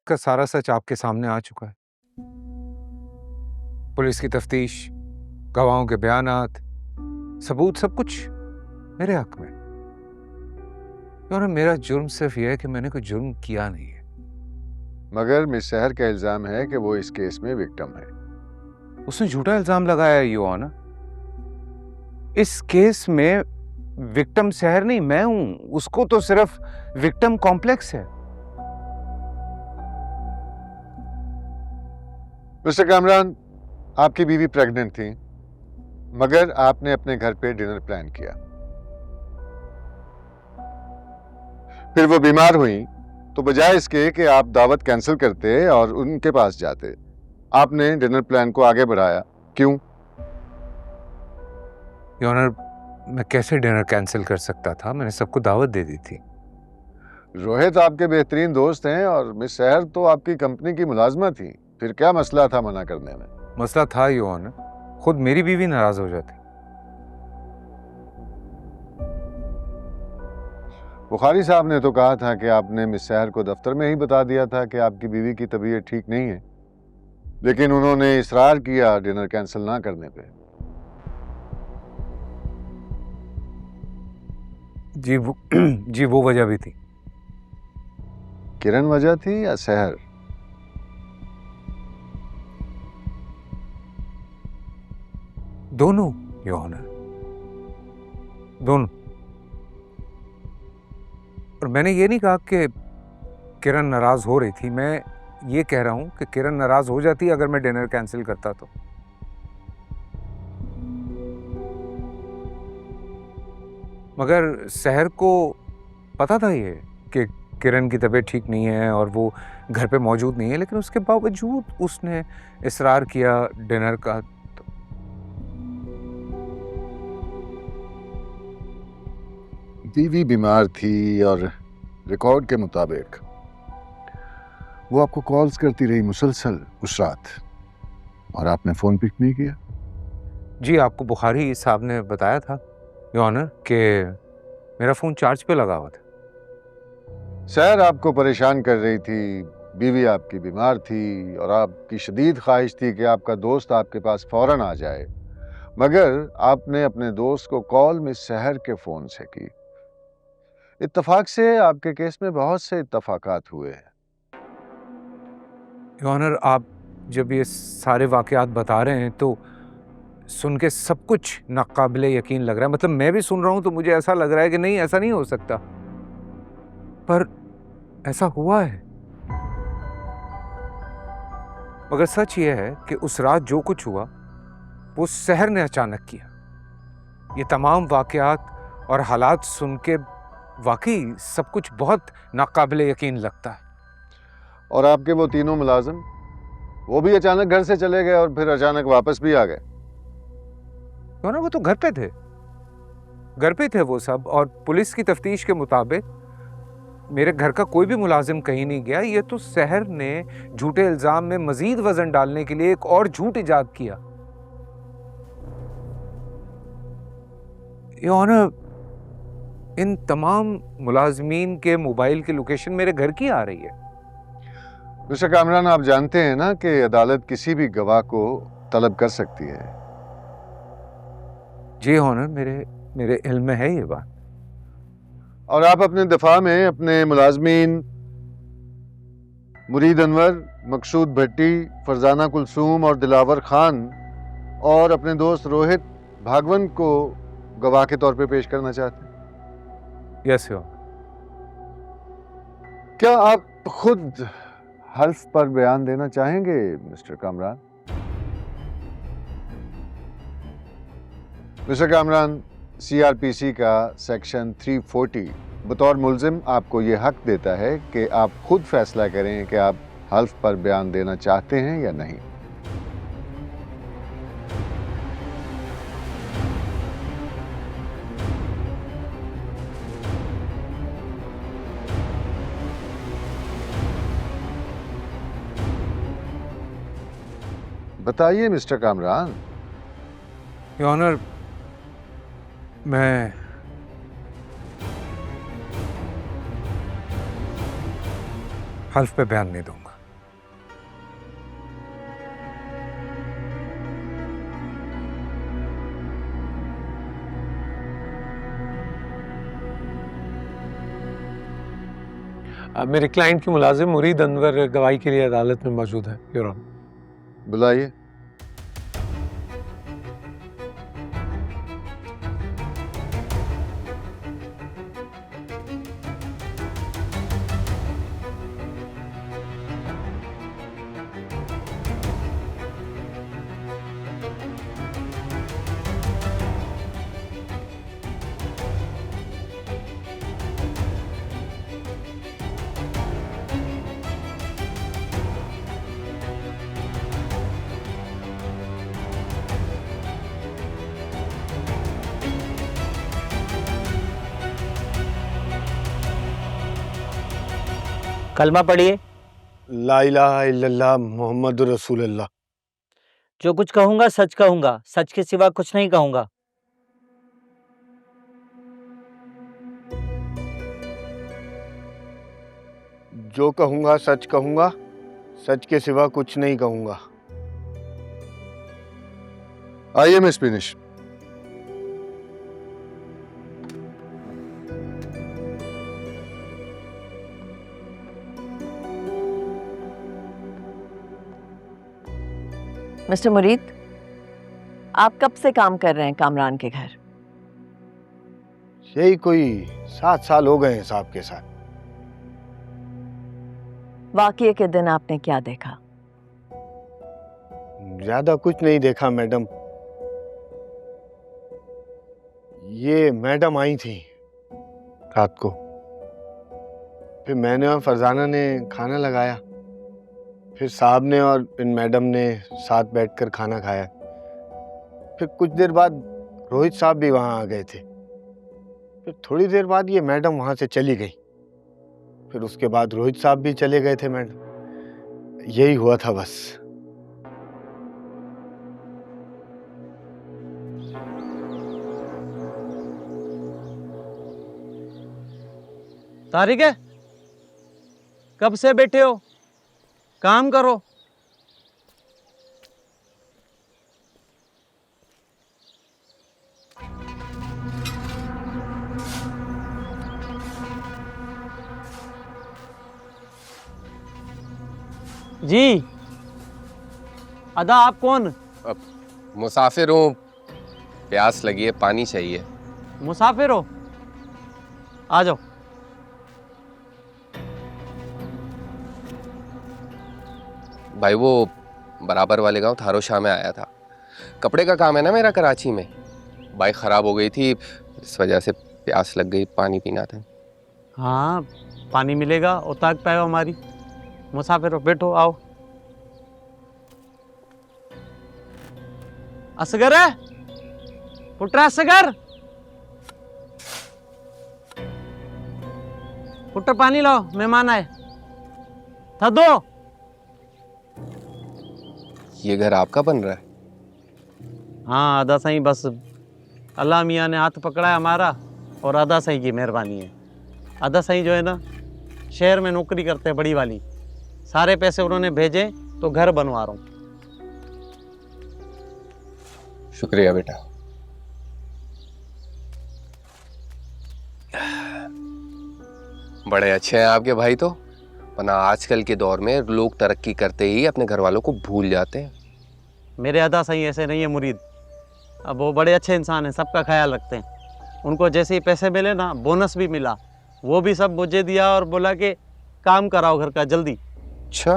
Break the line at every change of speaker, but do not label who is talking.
का सारा सच आपके सामने आ चुका है। पुलिस की तफ्तीश, गवाहों के बयानात, सबूत, सब कुछ मेरे हक में। और मेरा जुर्म सिर्फ यह है कि मैंने कोई जुर्म किया नहीं है।
मगर मिस सहर का इल्जाम है कि वो इस केस में विक्टिम है।
उसने झूठा इल्जाम लगाया है, योर ऑनर। इस केस में विक्टिम सहर नहीं, मैं हूं। उसको तो सिर्फ विक्टिम कॉम्प्लेक्स है।
मिस्टर कामरान, आपकी बीवी प्रेग्नेंट थी, मगर आपने अपने घर पे डिनर प्लान किया। फिर वो बीमार हुई, तो बजाय इसके कि आप दावत कैंसिल करते और उनके पास जाते, आपने डिनर प्लान को आगे बढ़ाया। क्यों?
योर ऑनर, मैं कैसे डिनर कैंसिल कर सकता था? मैंने सबको दावत दे दी थी।
रोहित आपके बेहतरीन दोस्त हैं और मिस सहर तो आपकी कंपनी की मुलाजमा थी। फिर क्या मसला था मना करने में?
मसला था योर ऑनर, खुद मेरी बीवी नाराज हो जाती।
बुखारी साहब ने तो कहा था कि आपने मिस सहर को दफ्तर में ही बता दिया था कि आपकी बीवी की तबीयत ठीक नहीं है, लेकिन उन्होंने इसरार किया डिनर कैंसिल ना करने पे।
जी वो वजह भी थी।
किरण वजह थी या सहर?
दोनों योर ऑनर, दोनों। और मैंने ये नहीं कहा कि किरण नाराज हो रही थी। मैं ये कह रहा हूं कि किरण नाराज हो जाती अगर मैं डिनर कैंसिल करता तो। मगर सहर को पता था ये कि किरण की तबीयत ठीक नहीं है और वो घर पे मौजूद नहीं है, लेकिन उसके बावजूद उसने इसरार किया डिनर का।
बीवी बीमार थी और रिकॉर्ड के मुताबिक वो आपको कॉल्स करती रही मुसलसल उस रात, और आपने फोन पिक नहीं किया।
जी, आपको बुखारी साहब ने बताया था योर ऑनर कि मेरा फोन चार्ज पे लगा हुआ था।
सहर आपको परेशान कर रही थी, बीवी आपकी बीमार थी और आपकी शदीद ख्वाहिश थी कि आपका दोस्त आपके पास फौरन आ जाए, मगर आपने अपने दोस्त को कॉल मिस सहर के फोन से की। इत्तफाक से आपके केस में बहुत से इत्तफाकात हुए हैं।
योर ऑनर, आप जब ये सारे वाकयात बता रहे हैं तो सुन के सब कुछ नाकाबिले यकीन लग रहा है। मतलब मैं भी सुन रहा हूं तो मुझे ऐसा लग रहा है कि नहीं, ऐसा नहीं हो सकता, पर ऐसा हुआ है। मगर सच ये है कि उस रात जो कुछ हुआ वो सहर ने अचानक किया। ये तमाम वाकयात और हालात सुन के वाकई सब कुछ बहुत नाकाबिले यकीन लगता है।
और आपके वो तीनों मुलाजिम, वो भी अचानक घर से चले गए और फिर अचानक वापस भी आ गए।
तो ना, वो तो घर पे थे वो सब। और पुलिस की तफ्तीश के मुताबिक मेरे घर का कोई भी मुलाजिम कहीं नहीं गया। ये तो सहर ने झूठे इल्जाम में मजीद वजन डालने के लिए एक और झूठ इजाद किया। ये ऑनर, इन तमाम मुलाजमीन के मोबाइल की लोकेशन मेरे घर की आ रही है।
मिस्टर कामरान, आप जानते हैं ना कि अदालत किसी भी गवाह को तलब कर सकती है।
जी ऑनर, मेरे इल्म में है ये बात।
और आप अपने दफा में अपने मुलाजमीन मुरीद अनवर, मकसूद भट्टी, फरजाना कुलसूम और दिलावर खान और अपने दोस्त रोहित भागवत को गवाह के तौर पे पेश करना चाहते हैं।
Yes your.
क्या आप खुद हल्फ पर बयान देना चाहेंगे mister Kamran? Mister Kamran, CrPC का सेक्शन 340 बतौर मुल्जिम आपको ये हक देता है कि आप खुद फैसला करें कि आप हल्फ पर बयान देना चाहते हैं या नहीं। बताइए मिस्टर कामरान।
योर ऑनर, मैं हल्फ पे बयान नहीं दूंगा।
मेरे क्लाइंट की मुलाजिम मुरीद अनवर गवाही के लिए अदालत में मौजूद है, योर ऑनर।
बुलाइए।
कलमा पढ़िए।
ला इलाहा इल्लल्लाह मोहम्मद रसूलुल्लाह।
जो कुछ कहूंगा सच कहूंगा, सच के सिवा कुछ नहीं कहूंगा।
जो कहूंगा सच कहूंगा, सच के सिवा कुछ नहीं कहूंगा।
आइए मिस फिनिश।
मिस्टर मुरीद, आप कब से काम कर रहे हैं कामरान के घर?
यही कोई 7 साल हो गए हैं साहब के साथ।
वाकये के दिन आपने क्या देखा?
ज्यादा कुछ नहीं देखा मैडम। ये मैडम आई थी रात को, फिर मैंने और फरजाना ने खाना लगाया, फिर साहब ने और इन मैडम ने साथ बैठकर खाना खाया। फिर कुछ देर बाद रोहित साहब भी वहाँ आ गए थे। फिर थोड़ी देर बाद ये मैडम वहाँ से चली गई। फिर उसके बाद रोहित साहब भी चले गए थे मैडम। यही हुआ था बस।
तारिक है, कब से बैठे हो? काम करो। जी अदा, आप कौन?
मुसाफिर हूँ, प्यास लगी है, पानी चाहिए।
मुसाफिर हो? आ जाओ।
भाई वो बराबर वाले गांव थारोशाह में आया था। कपड़े का काम है ना मेरा कराची में। बाइक ख़राब हो गई थी, इस वजह से प्यास लग गई, पानी पीना था।
हाँ, पानी मिलेगा, उताक पाए हमारी। मुसाफिर हो, बैठो, आओ। असगर है पुट्रा, असगर पुट्र पानी लाओ, मेहमान आए था। दो।
ये घर आपका बन रहा है?
हाँ आदा सही, बस अल्लाह मियाँ ने हाथ पकड़ा है हमारा, और आदा सही की मेहरबानी है। आदा सही जो है ना, शहर में नौकरी करते हैं बड़ी वाली। सारे पैसे उन्होंने भेजे तो घर बनवा रहा हूँ।
शुक्रिया बेटा। बड़े अच्छे हैं आपके भाई तो, वरना आजकल के दौर में लोग तरक्की करते ही अपने घर वालों को भूल जाते हैं।
मेरे अदा सही ऐसे नहीं है मुरीद। अब वो बड़े अच्छे इंसान हैं, सबका ख्याल रखते हैं। उनको जैसे ही पैसे मिले ना, बोनस भी मिला, वो भी सब मुझे दिया और बोला कि काम कराओ घर का जल्दी।
अच्छा,